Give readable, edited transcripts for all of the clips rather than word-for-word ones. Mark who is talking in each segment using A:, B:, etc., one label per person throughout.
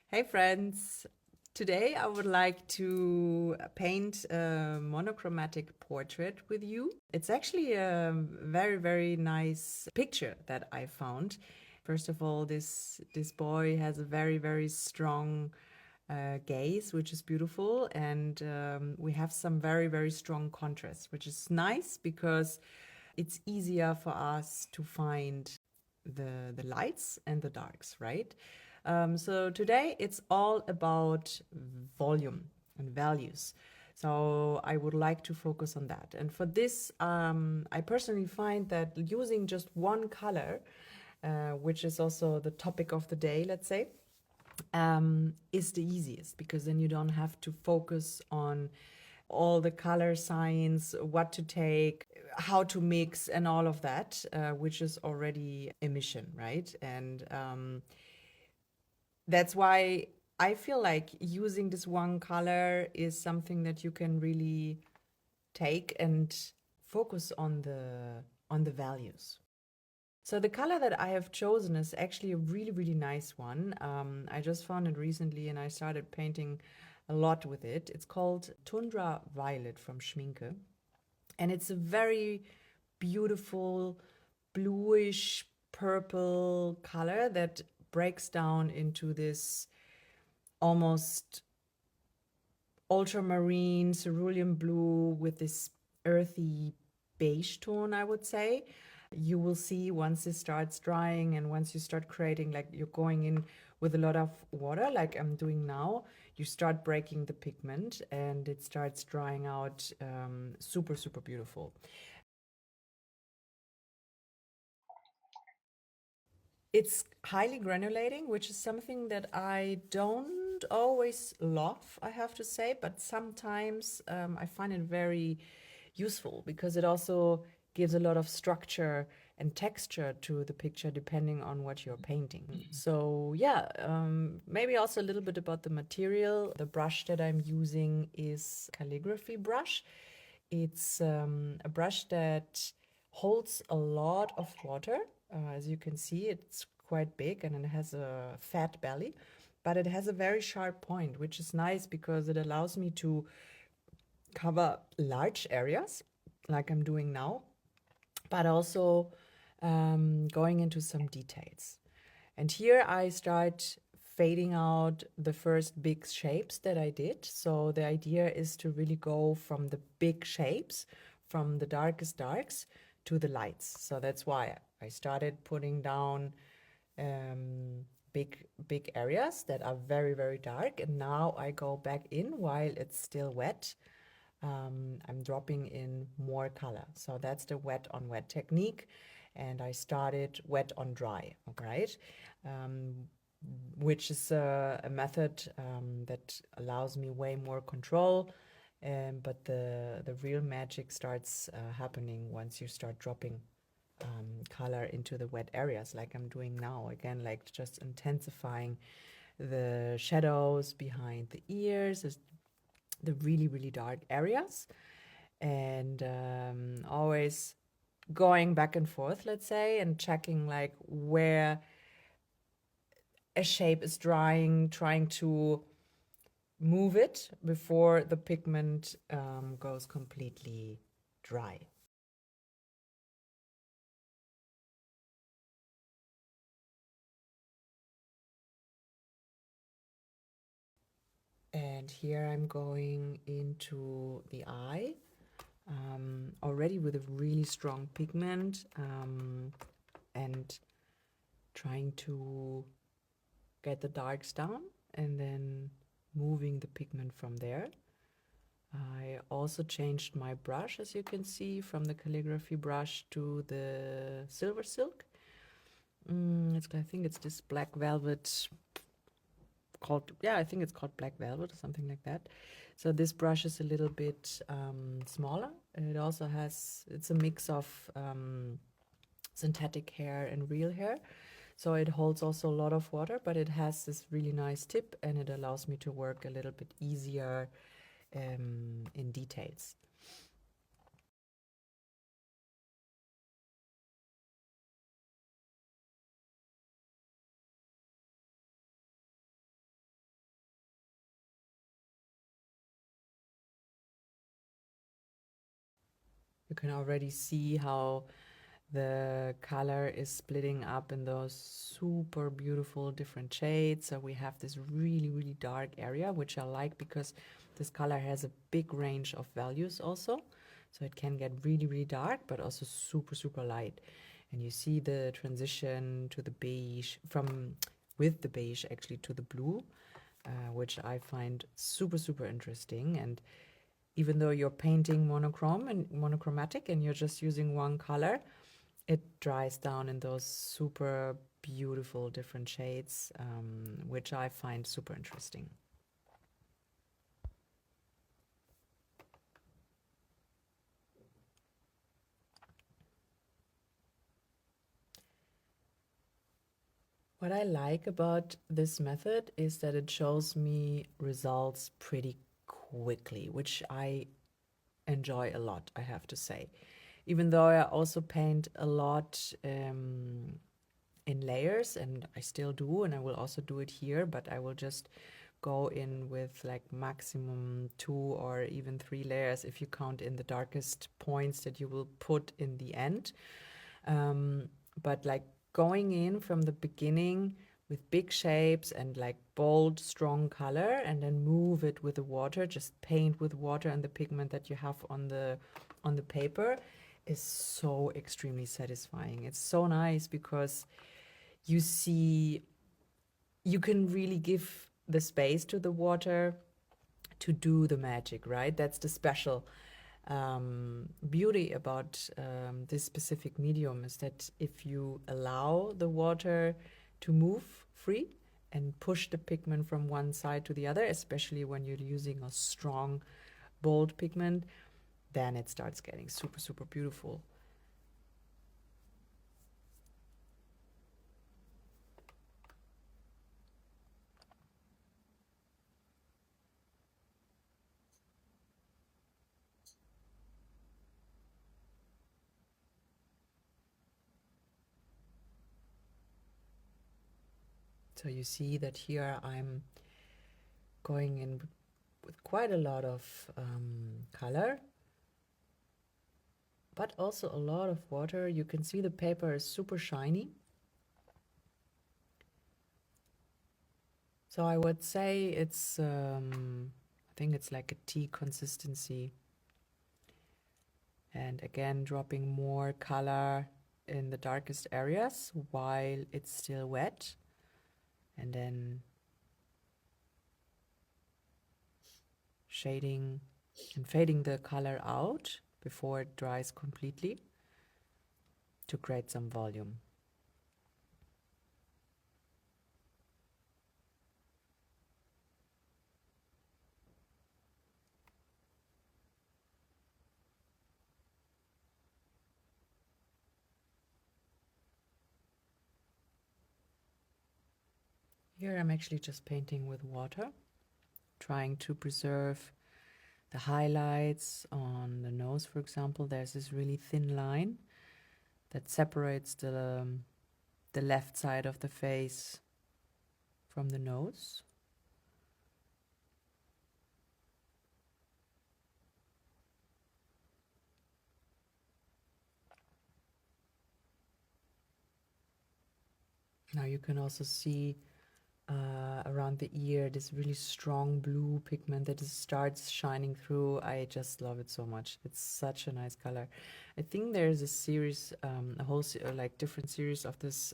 A: Hey friends! Today I would like to paint a monochromatic portrait with you. It's actually a very nice picture that I found. First of all, this boy has a very strong gaze, which is beautiful, and we have some very strong contrast, which is nice because it's easier for us to find the lights and the darks, right? So today it's all about volume and values. So I would like to focus on that. And for this, I personally find that using just one color, which is also the topic of the day, let's say, is the easiest because then you don't have to focus on all the color signs, what to take, how to mix, and all of that, which is already a mission, right? And that's why I feel like using this one color is something that you can really take and focus on the values. So the color that I have chosen is actually a really nice one. I just found it recently and I started painting a lot with it. It's called Tundra Violet from Schmincke. And it's a very beautiful bluish purple color that breaks down into this almost ultramarine cerulean blue with this earthy beige tone, I would say. You will see once it starts drying and once you start creating, like you're going in with a lot of water, like I'm doing now, you start breaking the pigment and it starts drying out super beautiful. It's highly granulating, which is something that I don't always love, I have to say, but sometimes I find it very useful because it also gives a lot of structure and texture to the picture depending on what you're painting. So yeah, maybe also a little bit about the material. The brush that I'm using is calligraphy brush. It's a brush that holds a lot of water. As you can see, it's quite big and it has a fat belly, but it has a very sharp point, which is nice because it allows me to cover large areas like I'm doing now, but also going into some details. And here I start fading out the first big shapes that I did. So the idea is to really go from the big shapes, from the darkest darks to the lights. So that's why I started putting down big areas that are very dark. And now I go back in while it's still wet. I'm dropping in more color. So that's the wet on wet technique. And I started wet on dry, right? Which is a method that allows me way more control. But the real magic starts happening once you start dropping color into the wet areas like I'm doing now. Again, like just intensifying the shadows behind the ears, the really dark areas, and always going back and forth, let's say, and checking like where a shape is drying, trying to move it before the pigment goes completely dry. And here I'm going into the eye, already with a really strong pigment, and trying to get the darks down and then moving the pigment from there. I also changed my brush, as you can see, from the calligraphy brush to the silver silk. I think it's this black velvet called, yeah, I think it's called black velvet or something like that. So this brush is a little bit smaller. And it also has, it's a mix of synthetic hair and real hair. So it holds also a lot of water, but it has this really nice tip and it allows me to work a little bit easier in details. can already see how the color is splitting up in those super beautiful different shades. So we have this really, really dark area, which I like because this color has a big range of values also. So it can get really, really dark, but also super, super light. And you see the transition to the beige with the beige actually to the blue, which I find super, super interesting. And even though you're painting monochromatic and you're just using one color, it dries down in those super beautiful different shades, which I find super interesting. What I like about this method is that it shows me results pretty quickly, which I enjoy a lot, I have to say. Even though I also paint a lot in layers, and I still do, and I will also do it here, but I will just go in with like maximum 2 or even 3 layers if you count in the darkest points that you will put in the end. But like going in from the beginning with big shapes and like bold, strong color, and then move it with the water, just paint with water and the pigment that you have on the paper, is so extremely satisfying. It's so nice because you see, you can really give the space to the water to do the magic, right? That's the special beauty about this specific medium, is that if you allow the water to move free and push the pigment from one side to the other, especially when you're using a strong, bold pigment, then it starts getting super, super beautiful. So you see that here I'm going in with quite a lot of color, but also a lot of water. You can see the paper is super shiny. So I would say it's, I think it's like a tea consistency. And again, dropping more color in the darkest areas while it's still wet. And then shading and fading the color out before it dries completely to create some volume. Here I'm actually just painting with water, trying to preserve the highlights on the nose, for example. There's this really thin line that separates the left side of the face from the nose. Now you can also see around the ear this really strong blue pigment that starts shining through. I just love it so much. It's such a nice color. I think there's a series, a whole like different series of this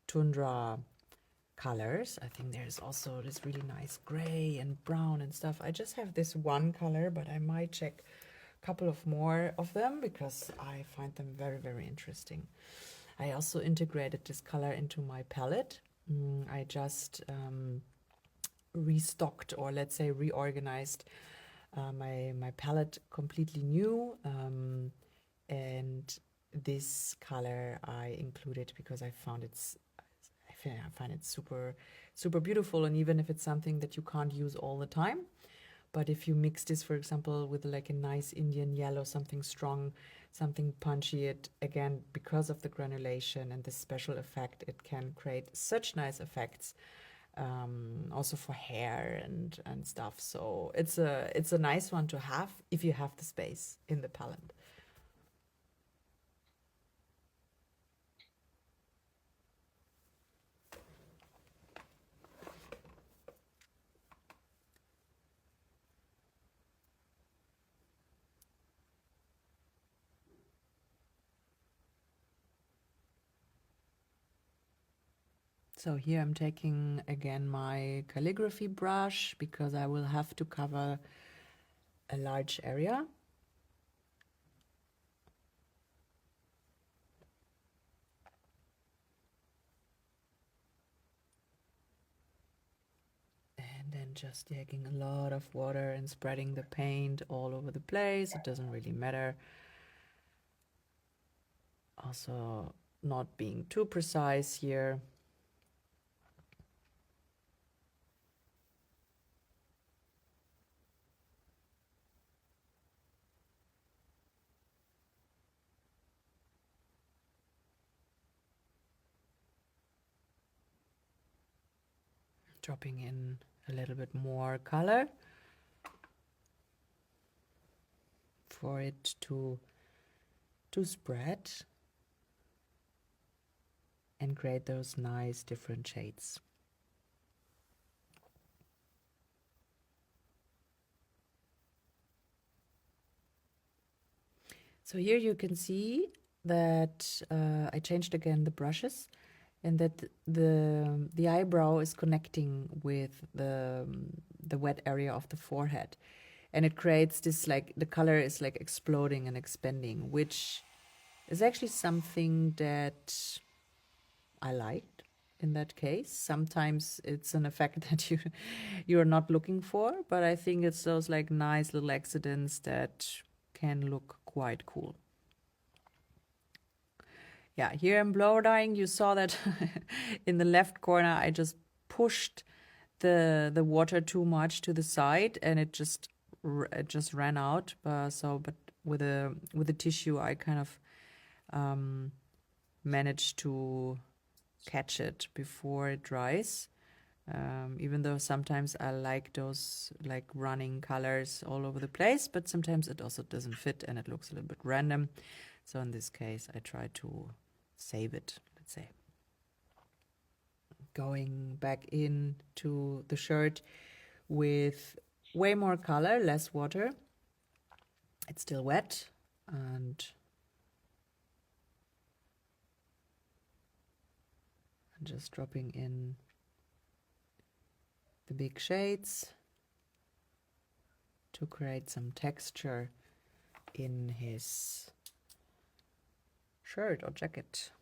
A: Tundra colors. I think there's also this really nice gray and brown and stuff. I just have this one color, but I might check a couple of more of them because I find them very, very interesting. I also integrated this color into my palette. I just restocked, or let's say reorganized my palette completely new, and this color I included because I find it super, super beautiful. And even if it's something that you can't use all the time, but if you mix this, for example, with like a nice Indian yellow, something strong, something punchy, it again, because of the granulation and the special effect, it can create such nice effects, also for hair and stuff. So it's a nice one to have if you have the space in the palette. So here I'm taking again my calligraphy brush because I will have to cover a large area. And then just taking a lot of water and spreading the paint all over the place. It doesn't really matter. Also not being too precise here. Dropping in a little bit more color for it to spread and create those nice different shades. So here you can see that I changed again the brushes, and that the eyebrow is connecting with the wet area of the forehead, and it creates this, like, the color is like exploding and expanding, which is actually something that I liked in that case. Sometimes it's an effect that you're not looking for, but I think it's those like nice little accidents that can look quite cool. Yeah, here I'm blow dyeing. You saw that in the left corner I just pushed the water too much to the side, and it just ran out. But with a tissue I kind of managed to catch it before it dries. Even though sometimes I like those like running colors all over the place, but sometimes it also doesn't fit and it looks a little bit random. So in this case, I try to save it, let's say. Going back into the shirt with way more color, less water. It's still wet, and just dropping in the big shades to create some texture in his shirt or jacket.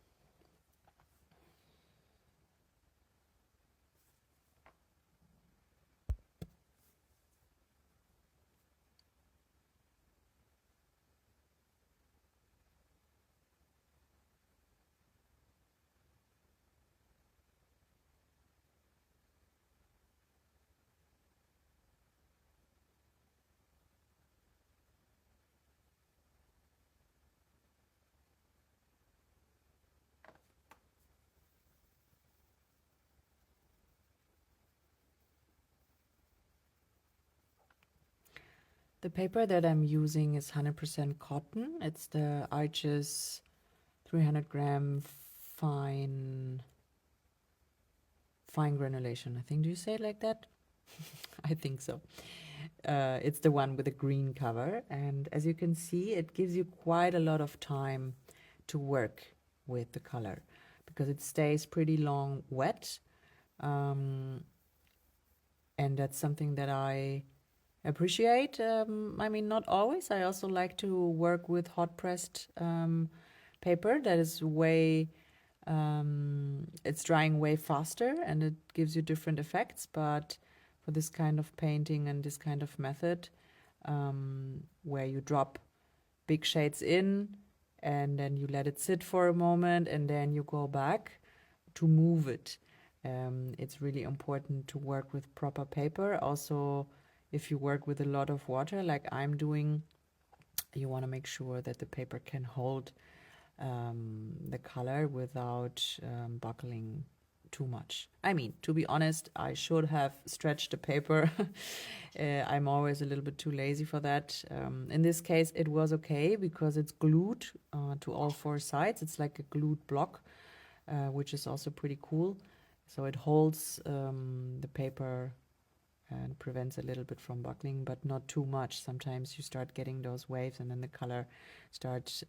A: The paper that I'm using is 100% cotton. It's the Arches 300-gram fine granulation. I think, do you say it like that? I think so. It's the one with the green cover, and as you can see, it gives you quite a lot of time to work with the color because it stays pretty long wet, and that's something that I appreciate. I mean, not always. I also like to work with hot pressed paper that is it's drying way faster and it gives you different effects. But for this kind of painting and this kind of method, where you drop big shades in and then you let it sit for a moment and then you go back to move it. It's really important to work with proper paper. Also, if you work with a lot of water like I'm doing, you want to make sure that the paper can hold the color without buckling too much. I mean, to be honest, I should have stretched the paper. I'm always a little bit too lazy for that. In this case, it was okay because it's glued to all four sides. It's like a glued block, which is also pretty cool. So it holds the paper and prevents a little bit from buckling, but not too much. Sometimes you start getting those waves and then the color starts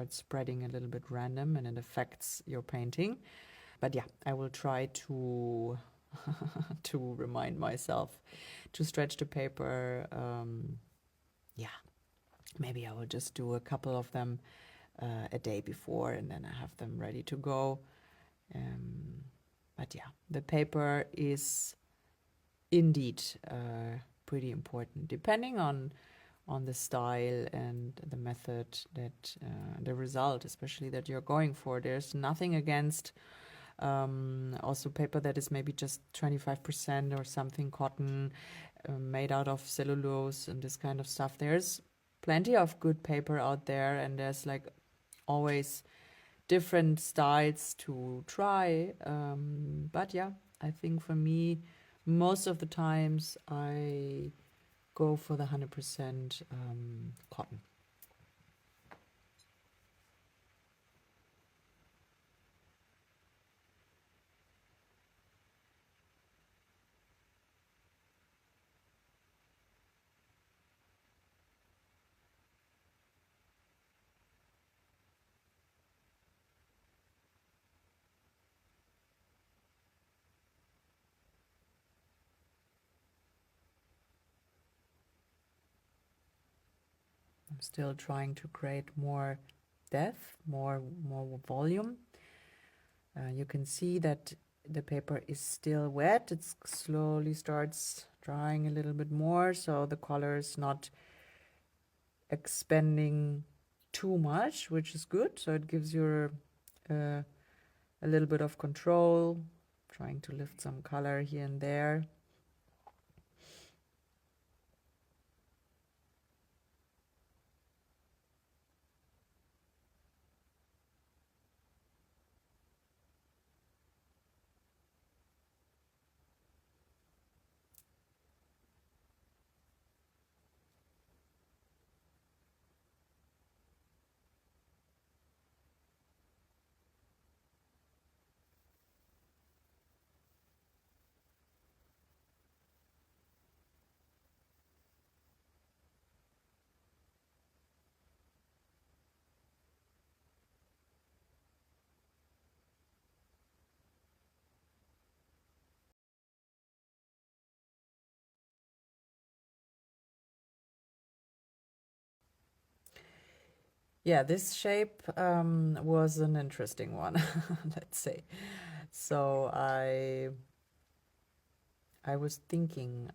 A: spreading a little bit random and it affects your painting. But yeah, I will try to to remind myself to stretch the paper. Yeah, maybe I will just do a couple of them a day before, and then I have them ready to go. But yeah, the paper is indeed pretty important, depending on the style and the method that the result, especially that you're going for. There's nothing against also paper that is maybe just 25% or something cotton, made out of cellulose and this kind of stuff. There's plenty of good paper out there, and there's like always different styles to try. But yeah, I think for me, most of the times I go for the 100% cotton. I'm still trying to create more depth, more volume. You can see that the paper is still wet. It slowly starts drying a little bit more, so the color is not expanding too much, which is good. So it gives you a little bit of control, trying to lift some color here and there. Yeah, this shape was an interesting one, let's say. So I was thinking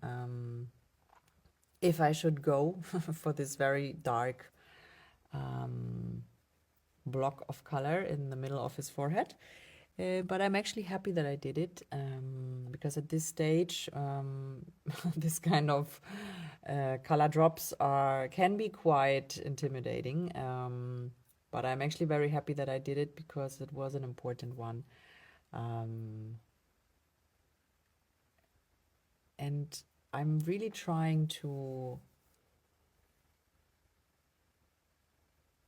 A: if I should go for this very dark block of color in the middle of his forehead. But I'm actually happy that I did it because at this stage, this kind of color drops can be quite intimidating. But I'm actually very happy that I did it because it was an important one. And I'm really trying to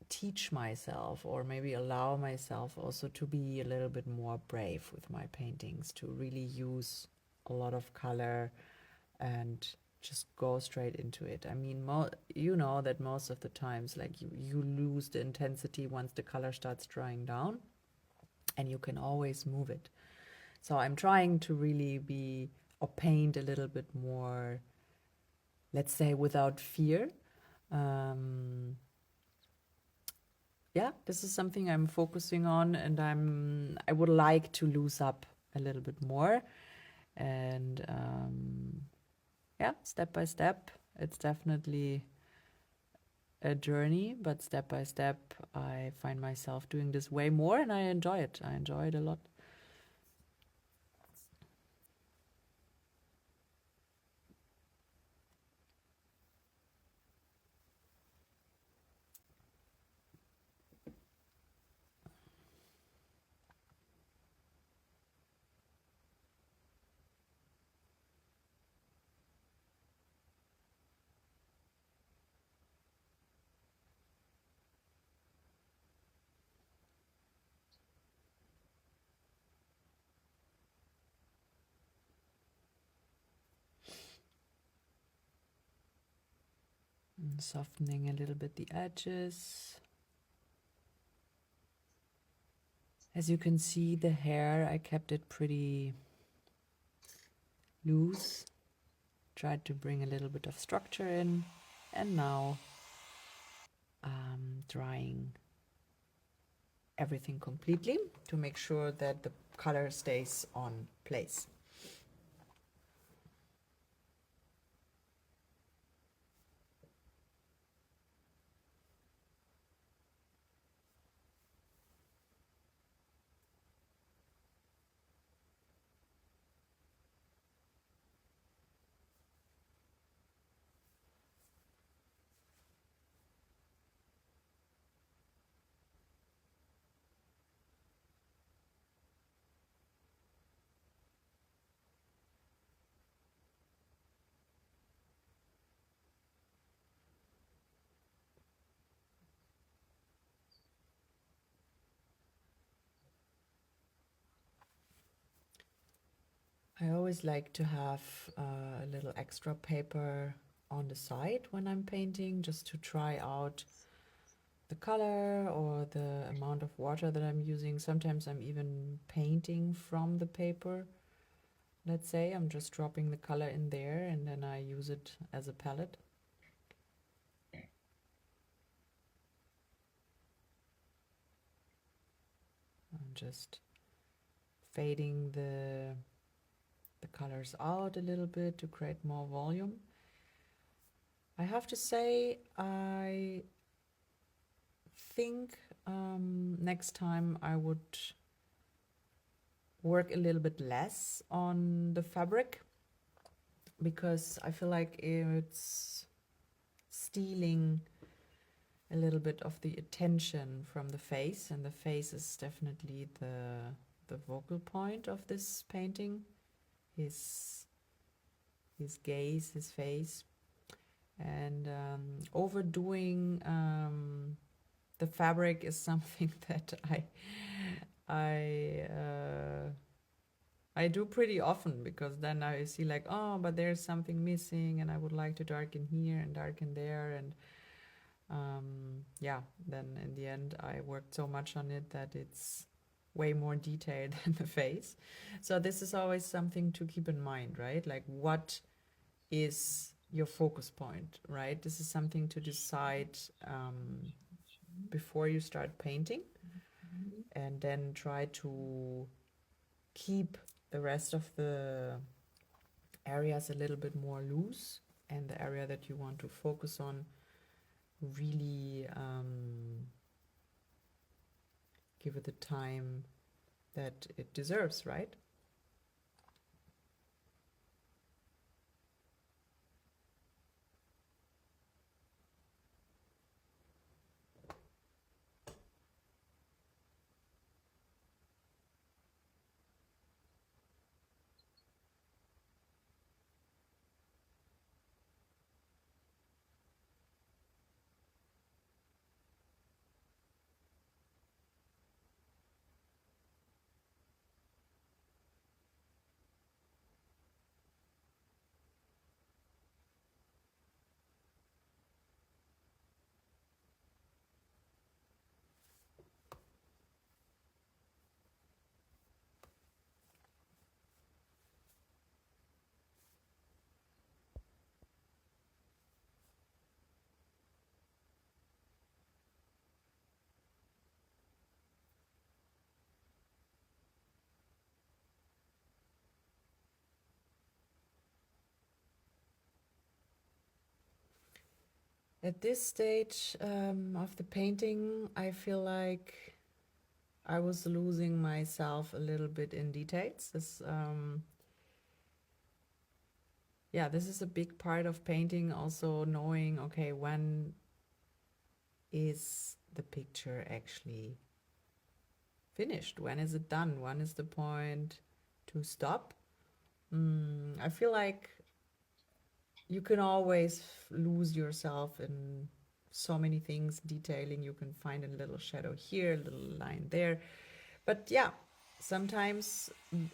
A: teach myself, or maybe allow myself also to be a little bit more brave with my paintings, to really use a lot of color and just go straight into it. I mean, you know that most of the times, like you lose the intensity once the color starts drying down, and you can always move it. So I'm trying to really be or paint a little bit more, let's say, without fear. Yeah, this is something I'm focusing on, and I would like to loose up a little bit more. And yeah, step by step, it's definitely a journey, but step by step, I find myself doing this way more, and I enjoy it. I enjoy it a lot. And softening a little bit the edges. As you can see, the hair, I kept it pretty loose, tried to bring a little bit of structure in, and now drying everything completely to make sure that the color stays on place. I always like to have a little extra paper on the side when I'm painting, just to try out the color or the amount of water that I'm using. Sometimes I'm even painting from the paper. Let's say I'm just dropping the color in there and then I use it as a palette. I'm just fading the colors out a little bit to create more volume. I have to say, I think next time I would work a little bit less on the fabric, because I feel like it's stealing a little bit of the attention from the face, and the face is definitely the focal point of this painting. His gaze, his face, and overdoing the fabric is something that I do pretty often, because then I see like, oh, but there's something missing and I would like to darken here and darken there, and yeah, then in the end I worked so much on it that it's way more detailed than the face. So this is always something to keep in mind, right? Like, what is your focus point, right? This is something to decide before you start painting, and then try to keep the rest of the areas a little bit more loose, and the area that you want to focus on really give it the time that it deserves, right? At this stage of the painting, I feel like I was losing myself a little bit in details. Yeah, this is a big part of painting, also knowing, okay, when is the picture actually finished? When is it done? When is the point to stop? I feel like you can always lose yourself in so many things, detailing. You can find a little shadow here, a little line there. But yeah, sometimes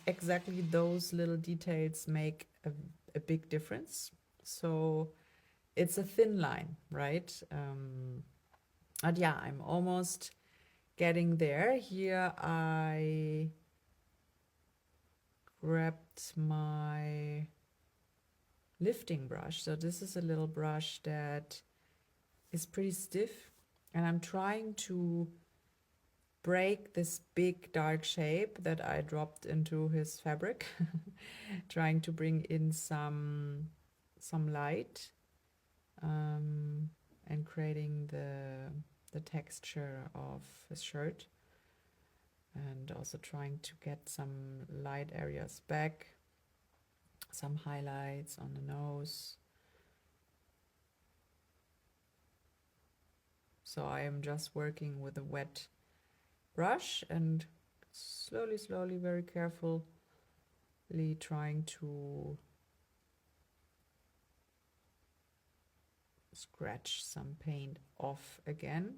A: exactly those little details make a big difference. So it's a thin line, right? But yeah, I'm almost getting there. Here I grabbed my lifting brush. So this is a little brush that is pretty stiff, and I'm trying to break this big dark shape that I dropped into his fabric, trying to bring in some light, and creating the texture of his shirt, and also trying to get some light areas back, some highlights on the nose. So I am just working with a wet brush and slowly, very carefully trying to scratch some paint off again.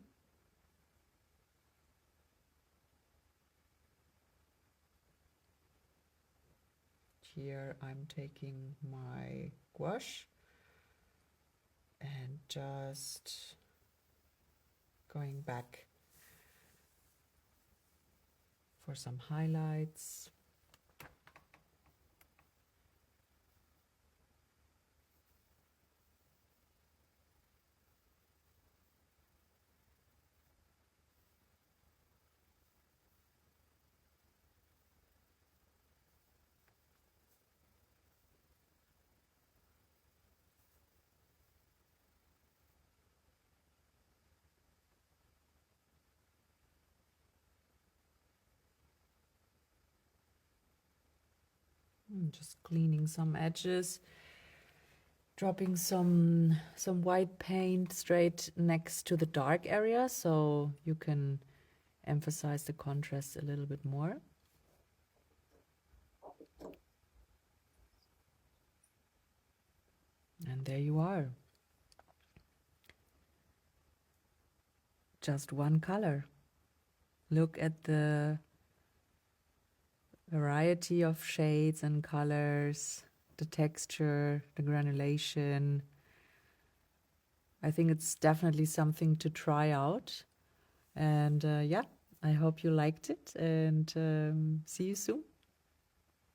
A: Here I'm taking my gouache and just going back for some highlights. Just cleaning some edges, dropping some white paint straight next to the dark area so you can emphasize the contrast a little bit more. And there you are. Just one color. Look at the variety of shades and colors, the texture, the granulation. I think it's definitely something to try out. And yeah, I hope you liked it, and see you soon.